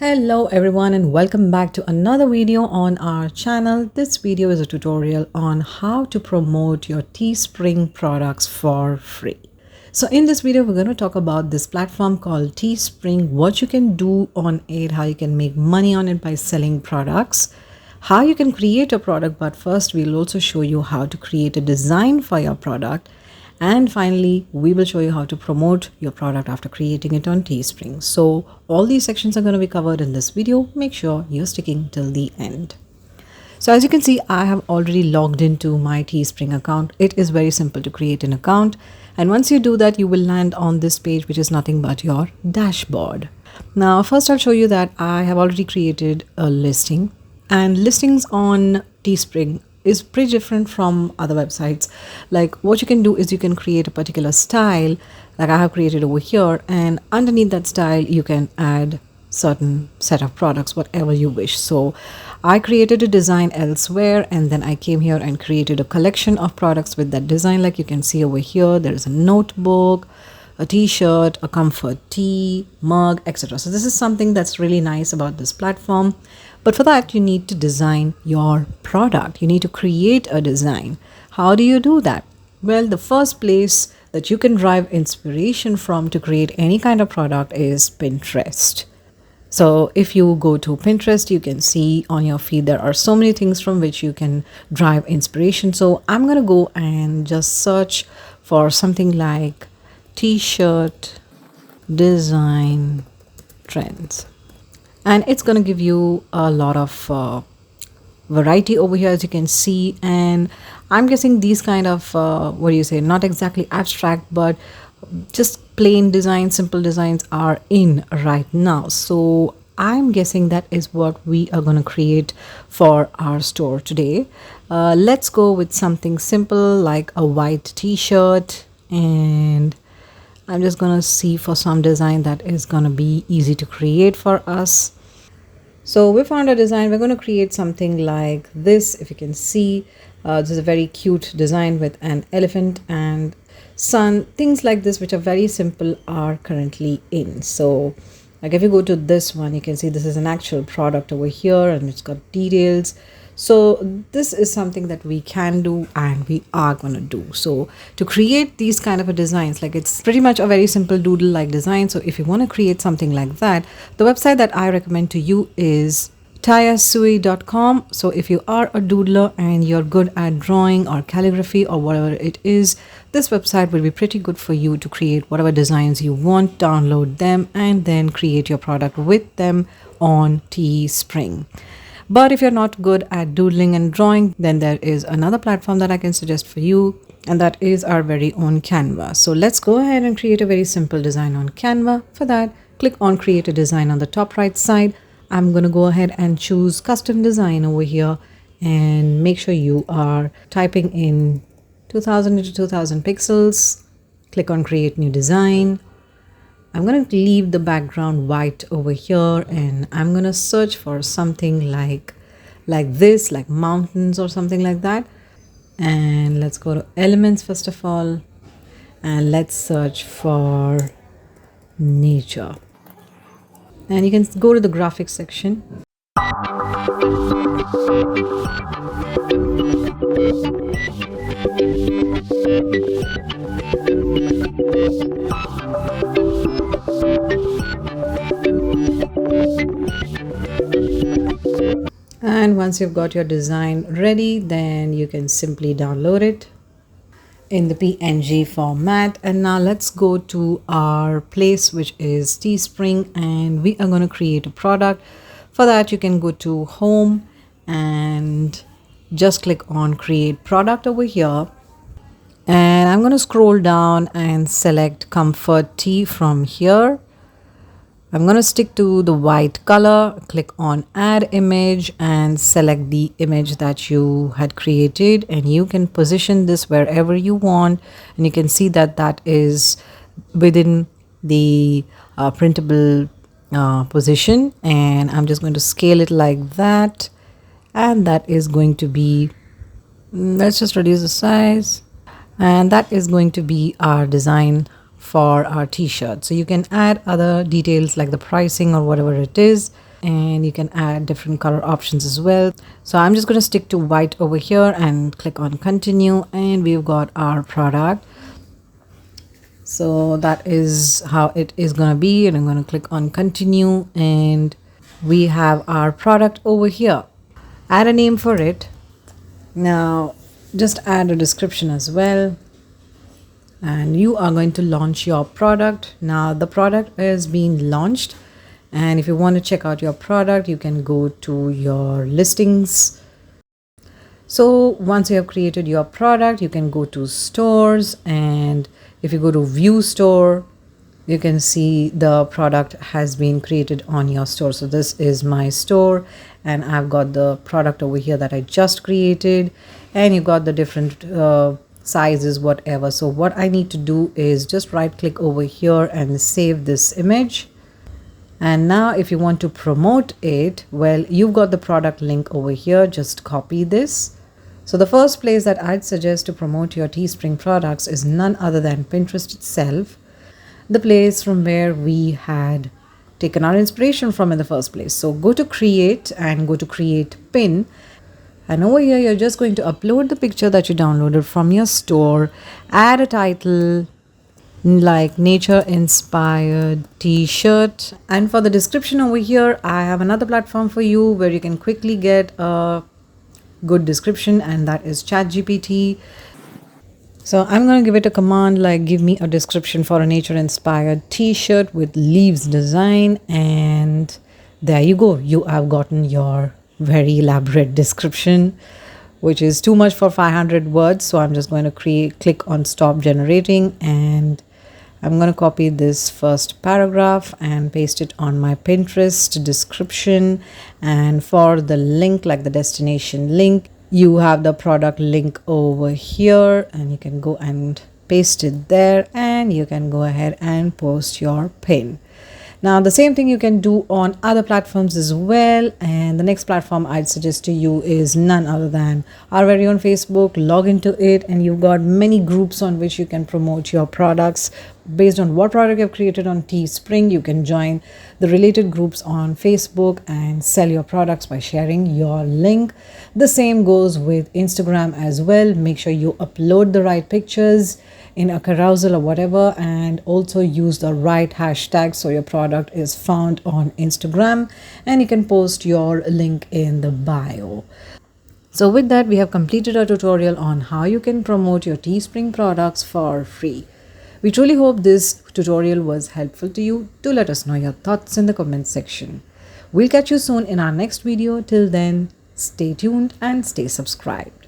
Hello everyone and welcome back to another video on our channel. This video is a tutorial on how to promote your Teespring products for free. So in this video, we're going to talk about this platform called Teespring, what you can do on it, how you can make money on it by selling products, how you can create a product. But first, we'll also show you how to create a design for your product. And finally, we will show you how to promote your product after creating it on Teespring. So all these sections are going to be covered in this video. Make sure you're sticking till the end. So as you can see, I have already logged into my Teespring account. It is very simple to create an account. And once you do that, you will land on this page, which is nothing but your dashboard. Now, first I'll show you that I have already created a listing, and listings on Teespring is pretty different from other websites. Like what you can do is you can create a particular style like I have created over here, and underneath that style you can add certain set of products, whatever you wish. So I created a design elsewhere, and then I came here and created a collection of products with that design. Like you can see over here, there is a notebook, a t-shirt, a comfort tea, mug, etc. So this is something that's really nice about this platform. But for that, you need to design your product. You need to create a design. How do you do that? Well, the first place that you can derive inspiration from to create any kind of product is Pinterest. So if you go to Pinterest, you can see on your feed there are so many things from which you can derive inspiration. So I'm going to go and just search for something like t-shirt design trends, and it's going to give you a lot of variety over here, as you can see. And I'm guessing these kind of not exactly abstract, but just plain designs, simple designs are in right now. So I'm guessing that is what we are going to create for our store today. Let's go with something simple like a white t-shirt, and I'm just going to see for some design that is going to be easy to create for us. So we found a design. We're going to create something like this. If you can see, this is a very cute design with an elephant and sun. Things like this, which are very simple, are currently in. So like if you go to this one, you can see this is an actual product over here, and it's got details. So this is something that we can do and we are going to do. So to create these kind of a designs, like it's pretty much a very simple doodle like design. So if you want to create something like that, the website that I recommend to you is tayasui.com. So if you are a doodler and you're good at drawing or calligraphy or whatever it is, this website will be pretty good for you to create whatever designs you want, download them, and then create your product with them on Teespring. But if you're not good at doodling and drawing, then there is another platform that I can suggest for you, and that is our very own Canva. So let's go ahead and create a very simple design on Canva. For that, click on create a design on the top right side. I'm going to go ahead and choose custom design over here, and make sure you are typing in 2000 into 2000 pixels. Click on create new design. I'm going to leave the background white over here, and I'm going to search for something like this, like mountains or something like that. And let's go to elements first of all, and let's search for nature. And you can go to the graphics section. And once you've got your design ready, then you can simply download it in the PNG format. And now let's go to our place, which is Teespring, and we are going to create a product. For that, you can go to home and just click on create product over here. And I'm going to scroll down and select comfort tea from here. I'm going to stick to the white color, click on add image, and select the image that you had created, and you can position this wherever you want, and you can see that that is within the printable position. And I'm just going to scale it like that, and that is going to be, let's just reduce the size, and that is going to be our design for our t-shirt. So you can add other details like the pricing or whatever it is. and you can add different color options as well. So I'm just going to stick to white over here and click on continue, and we've got our product. So that is how it is going to be, and I'm going to click on continue, and we have our product over here. Add a name for it. Now just add a description as well, and you are going to launch your product. Now the product is being launched, and if you want to check out your product, you can go to your listings. So once you have created your product, you can go to stores, and if you go to view store, you can see the product has been created on your store. So this is my store, and I've got the product over here that I just created, and you've got the different sizes, whatever. So what I need to do is just right click over here and save this image. And now if you want to promote it, well, you've got the product link over here. Just copy this. So the first place that I'd suggest to promote your Teespring products is none other than Pinterest itself, the place from where we had taken our inspiration from in the first place. So go to create and go to create pin, and over here you're just going to upload the picture that you downloaded from your store, add a title like nature inspired t-shirt, and for the description over here I have another platform for you where you can quickly get a good description, and that is ChatGPT. So I'm going to give it a command like give me a description for a nature inspired t-shirt with leaves design, and there you go. You have gotten your very elaborate description, which is too much for 500 words. So I'm just going to click on stop generating, and I'm going to copy this first paragraph and paste it on my Pinterest description. And for the link, like the destination link, you have the product link over here, and you can go and paste it there, and you can go ahead and post your pin. Now the same thing you can do on other platforms as well, and the next platform I'd suggest to you is none other than our very own Facebook. Log into it, and you've got many groups on which you can promote your products based on what product you've created on Teespring. You can join the related groups on Facebook and sell your products by sharing your link. The same goes with Instagram as well. Make sure you upload the right pictures in a carousel or whatever, and also use the right hashtag so your product is found on Instagram, and you can post your link in the bio. So with that, we have completed our tutorial on how you can promote your Teespring products for free. We truly hope this tutorial was helpful to you. Do let us know your thoughts in the comment section. We'll catch you soon in our next video. Till then, stay tuned and stay subscribed.